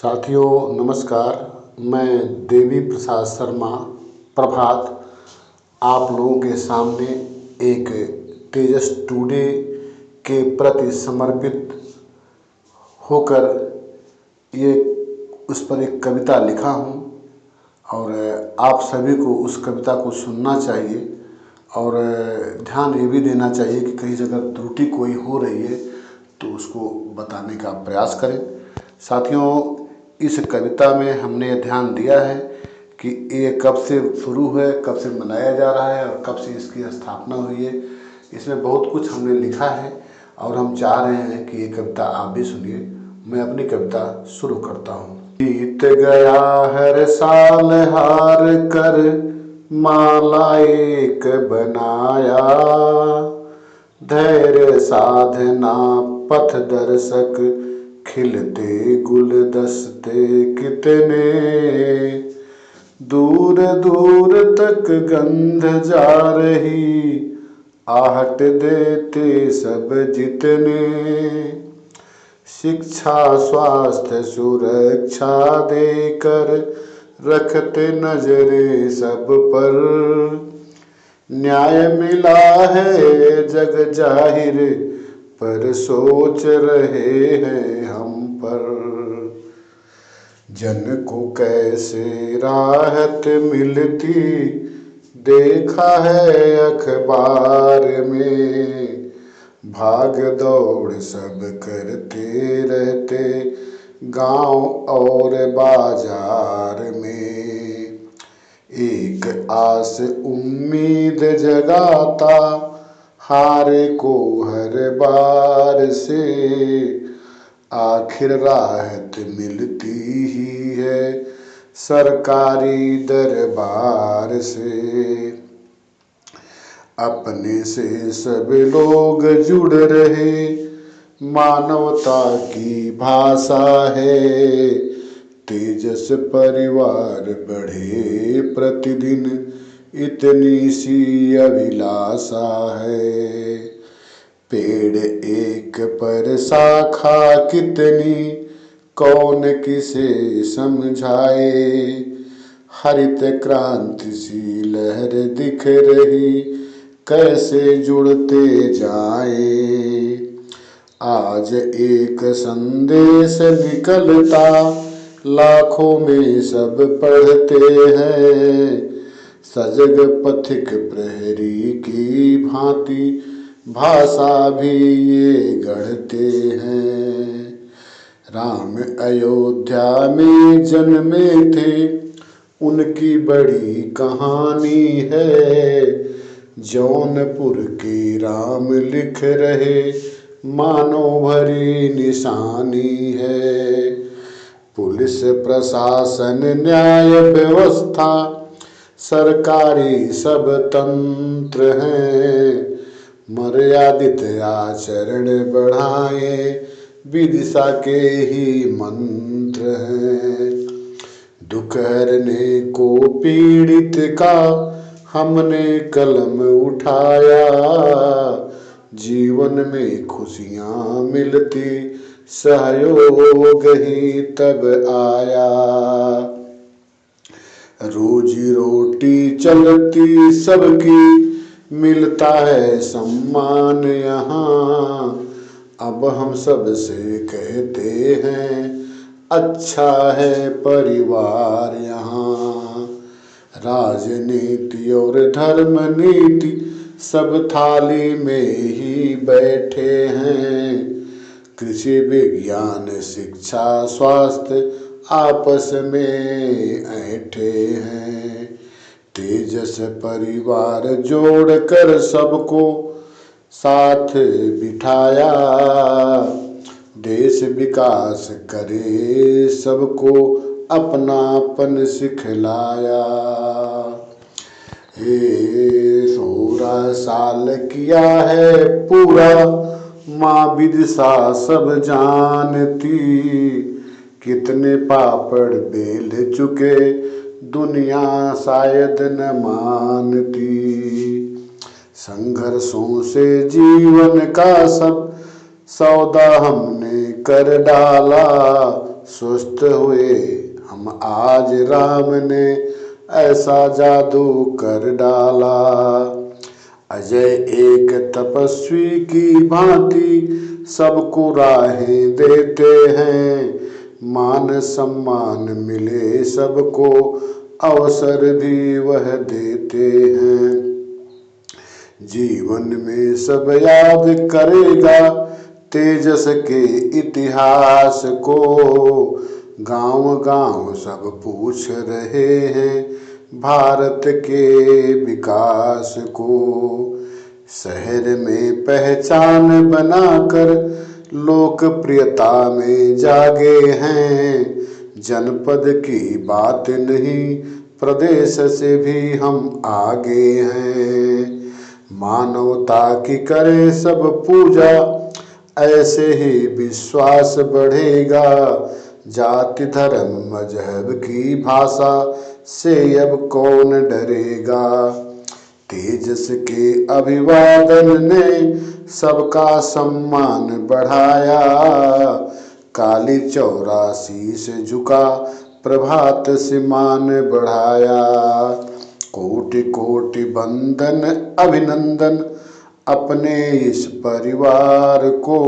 साथियों नमस्कार। मैं देवी प्रसाद शर्मा प्रभात आप लोगों के सामने एक तेजस टुडे के प्रति समर्पित होकर ये उस पर एक कविता लिखा हूँ और आप सभी को उस कविता को सुनना चाहिए और ध्यान ये भी देना चाहिए कि कहीं जगह त्रुटि कोई हो रही है तो उसको बताने का प्रयास करें। साथियों, इस कविता में हमने ध्यान दिया है कि ये कब से शुरू है, कब से मनाया जा रहा है और कब से इसकी स्थापना हुई है। इसमें बहुत कुछ हमने लिखा है और हम चाह रहे हैं कि ये कविता आप भी सुनिए। मैं अपनी कविता शुरू करता हूँ। बीत गया हर साल हार कर माला एक बनाया, धैर्य साधना पथ दर्शक खिलते गुलदस्ते कितने, दूर दूर तक गंध जा रही आहट देते सब जितने, शिक्षा स्वास्थ्य सुरक्षा देकर रखते नजरे सब पर, न्याय मिला है जग जाहिर पर सोच रहे हैं हम पर, जन को कैसे राहत मिलती देखा है अखबार में, भाग दौड़ सब करते रहते गांव और बाजार में, एक आस उम्मीद जगाता हारे को हर बार से, आखिर राहत मिलती ही है सरकारी दरबार से, अपने से सब लोग जुड़ रहे मानवता की भाषा है, तेजस परिवार बढ़े प्रतिदिन इतनी सी अभिलाषा है, पेड़ एक पर शाखा कितनी कौन किसे समझाए, हरित क्रांति सी लहर दिख रही कैसे जुड़ते जाए, आज एक संदेश निकलता लाखों में सब पढ़ते हैं, सजग पथिक प्रहरी की भांति भाषा भी ये गढ़ते हैं, राम अयोध्या में जन्मे थे उनकी बड़ी कहानी है, जौनपुर के राम लिख रहे मानो भरी निशानी है, पुलिस प्रशासन न्याय व्यवस्था सरकारी सब तंत्र हैं, मर्यादित आचरण बढ़ाए विदिशा के ही मंत्र हैं, दुख हरने को पीड़ित का हमने कलम उठाया, जीवन में खुशियाँ मिलती सहयोग ही तब आया, रोजी रोटी चलती सबकी मिलता है सम्मान यहाँ, अब हम सब से कहते हैं अच्छा है परिवार यहाँ, राजनीति और धर्म नीति सब थाली में ही बैठे हैं, कृषि विज्ञान शिक्षा स्वास्थ्य आपस में ऐंठे हैं, तेजस परिवार जोड़कर सबको साथ बिठाया, देश विकास करे सबको अपनापन सिखलाया, 16 साल किया है पूरा माँ विदिशा सब जानती, कितने पापड़ बेल चुके दुनिया शायद न मानती, संघर्षों से जीवन का सब सौदा हमने कर डाला, सुस्त हुए हम, आज राम ने ऐसा जादू कर डाला। अजय एक तपस्वी की भांति सबको राहें देते हैं, मान सम्मान मिले सबको अवसर भी वह देते हैं। जीवन में सब याद करेगा तेजस के इतिहास को, गांव गांव सब पूछ रहे हैं भारत के विकास को। शहर में पहचान बनाकर लोकप्रियता में जागे हैं, जनपद की बात नहीं प्रदेश से भी हम आगे हैं। मानवता की करे सब पूजा, ऐसे ही विश्वास बढ़ेगा, जाति धर्म मजहब की भाषा से अब कौन डरेगा। तेजस के अभिवादन ने सबका सम्मान बढ़ाया, काली चौरासी से झुका प्रभात से मान बढ़ाया। कोटि कोटि बंदन अभिनंदन अपने इस परिवार को,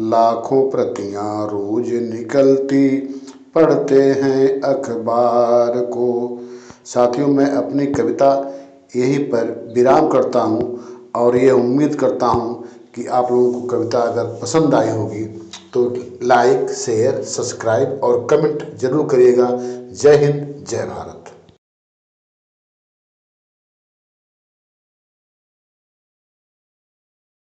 लाखों प्रतियां रोज निकलती पढ़ते हैं अखबार को। साथियों, मैं अपनी कविता यहीं पर विराम करता हूँ और यह उम्मीद करता हूँ कि आप लोगों को कविता अगर पसंद आई होगी तो लाइक, शेयर, सब्सक्राइब और कमेंट जरूर करिएगा। जय हिंद, जय भारत।